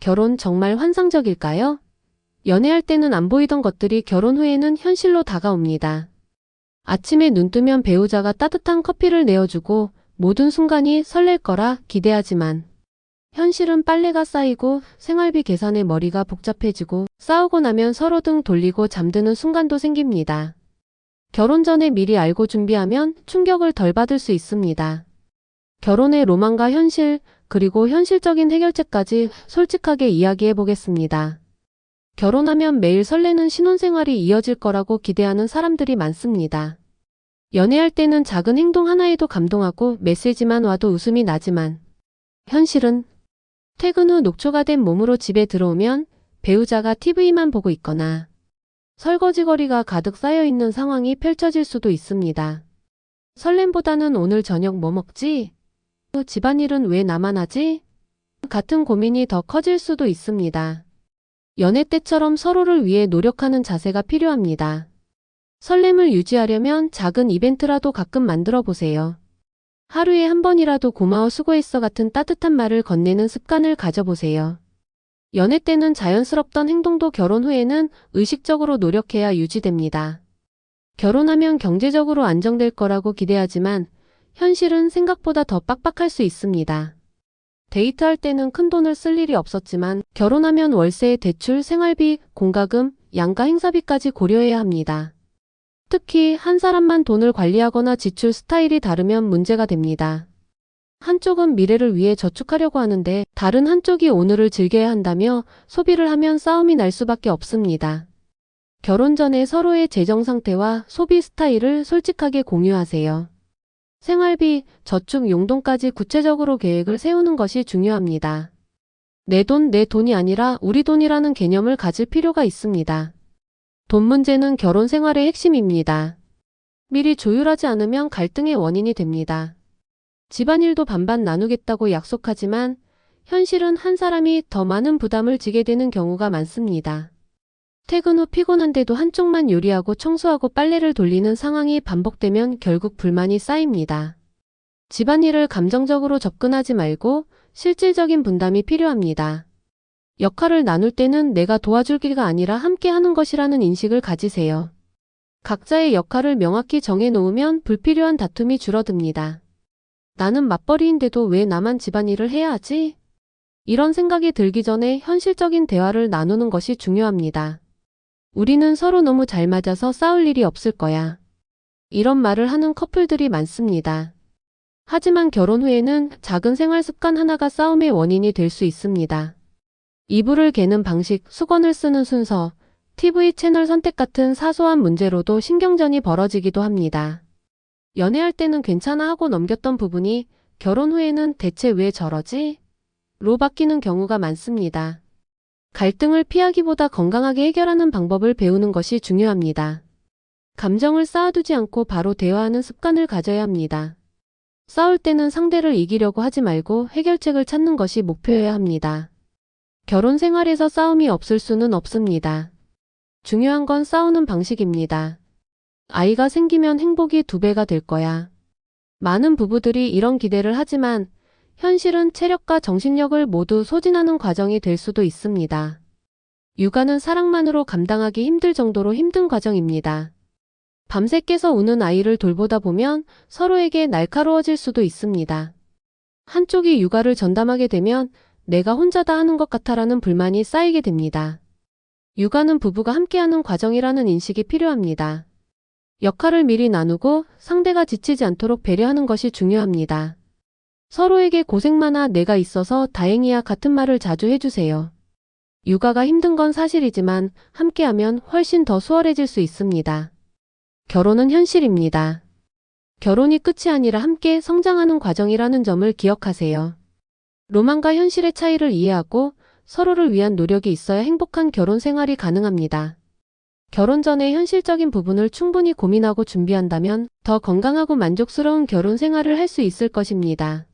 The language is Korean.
결혼 정말 환상적일까요? 연애할 때는 안 보이던 것들이 결혼 후에는 현실로 다가옵니다. 아침에 눈 뜨면 배우자가 따뜻한 커피를 내어주고 모든 순간이 설렐 거라 기대하지만 현실은 빨래가 쌓이고 생활비 계산에 머리가 복잡해지고 싸우고 나면 서로 등 돌리고 잠드는 순간도 생깁니다. 결혼 전에 미리 알고 준비하면 충격을 덜 받을 수 있습니다. 결혼의 로망과 현실, 그리고 현실적인 해결책까지 솔직하게 이야기해 보겠습니다. 결혼하면 매일 설레는 신혼생활이 이어질 거라고 기대하는 사람들이 많습니다. 연애할 때는 작은 행동 하나에도 감동하고 메시지만 와도 웃음이 나지만 현실은 퇴근 후 녹초가 된 몸으로 집에 들어오면 배우자가 TV만 보고 있거나 설거지거리가 가득 쌓여있는 상황이 펼쳐질 수도 있습니다. 설렘보다는 오늘 저녁 뭐 먹지? 집안일은 왜 나만 하지? 같은 고민이 더 커질 수도 있습니다. 연애 때처럼 서로를 위해 노력하는 자세가 필요합니다. 설렘을 유지하려면 작은 이벤트라도 가끔 만들어 보세요. 하루에 한 번이라도 고마워 수고했어 같은 따뜻한 말을 건네는 습관을 가져보세요. 연애 때는 자연스럽던 행동도 결혼 후에는 의식적으로 노력해야 유지됩니다. 결혼하면 경제적으로 안정될 거라고 기대하지만 현실은 생각보다 더 빡빡할 수 있습니다. 데이트할 때는 큰돈을 쓸 일이 없었지만 결혼하면 월세, 대출, 생활비, 공과금, 양가 행사비까지 고려해야 합니다. 특히 한 사람만 돈을 관리하거나 지출 스타일이 다르면 문제가 됩니다. 한쪽은 미래를 위해 저축하려고 하는데 다른 한쪽이 오늘을 즐겨야 한다며 소비를 하면 싸움이 날 수밖에 없습니다. 결혼 전에 서로의 재정 상태와 소비 스타일을 솔직하게 공유하세요. 생활비, 저축, 용돈까지 구체적으로 계획을 세우는 것이 중요합니다. 내 돈, 내 돈이 아니라 우리 돈이라는 개념을 가질 필요가 있습니다. 돈 문제는 결혼 생활의 핵심입니다. 미리 조율하지 않으면 갈등의 원인이 됩니다. 집안일도 반반 나누겠다고 약속하지만 현실은 한 사람이 더 많은 부담을 지게 되는 경우가 많습니다. 퇴근 후 피곤한데도 한쪽만 요리하고 청소하고 빨래를 돌리는 상황이 반복되면 결국 불만이 쌓입니다. 집안일을 감정적으로 접근하지 말고 실질적인 분담이 필요합니다. 역할을 나눌 때는 내가 도와줄기가 아니라 함께 하는 것이라는 인식을 가지세요. 각자의 역할을 명확히 정해놓으면 불필요한 다툼이 줄어듭니다. 나는 맞벌이인데도 왜 나만 집안일을 해야 하지? 이런 생각이 들기 전에 현실적인 대화를 나누는 것이 중요합니다. 우리는 서로 너무 잘 맞아서 싸울 일이 없을 거야. 이런 말을 하는 커플들이 많습니다. 하지만 결혼 후에는 작은 생활 습관 하나가 싸움의 원인이 될 수 있습니다. 이불을 개는 방식, 수건을 쓰는 순서, TV 채널 선택 같은 사소한 문제로도 신경전이 벌어지기도 합니다. 연애할 때는 괜찮아 하고 넘겼던 부분이 결혼 후에는 대체 왜 저러지? 로 바뀌는 경우가 많습니다. 갈등을 피하기보다 건강하게 해결하는 방법을 배우는 것이 중요합니다. 감정을 쌓아두지 않고 바로 대화하는 습관을 가져야 합니다. 싸울 때는 상대를 이기려고 하지 말고 해결책을 찾는 것이 목표여야 합니다. 결혼 생활에서 싸움이 없을 수는 없습니다. 중요한 건 싸우는 방식입니다. 아이가 생기면 행복이 2배가 될 거야. 많은 부부들이 이런 기대를 하지만 현실은 체력과 정신력을 모두 소진하는 과정이 될 수도 있습니다. 육아는 사랑만으로 감당하기 힘들 정도로 힘든 과정입니다. 밤새 깨서 우는 아이를 돌보다 보면 서로에게 날카로워질 수도 있습니다. 한쪽이 육아를 전담하게 되면 내가 혼자다 하는 것 같아라는 불만이 쌓이게 됩니다. 육아는 부부가 함께하는 과정이라는 인식이 필요합니다. 역할을 미리 나누고 상대가 지치지 않도록 배려하는 것이 중요합니다. 서로에게 고생 많아 내가 있어서 다행이야 같은 말을 자주 해주세요. 육아가 힘든 건 사실이지만 함께하면 훨씬 더 수월해질 수 있습니다. 결혼은 현실입니다. 결혼이 끝이 아니라 함께 성장하는 과정이라는 점을 기억하세요. 로망과 현실의 차이를 이해하고 서로를 위한 노력이 있어야 행복한 결혼 생활이 가능합니다. 결혼 전에 현실적인 부분을 충분히 고민하고 준비한다면 더 건강하고 만족스러운 결혼 생활을 할 수 있을 것입니다.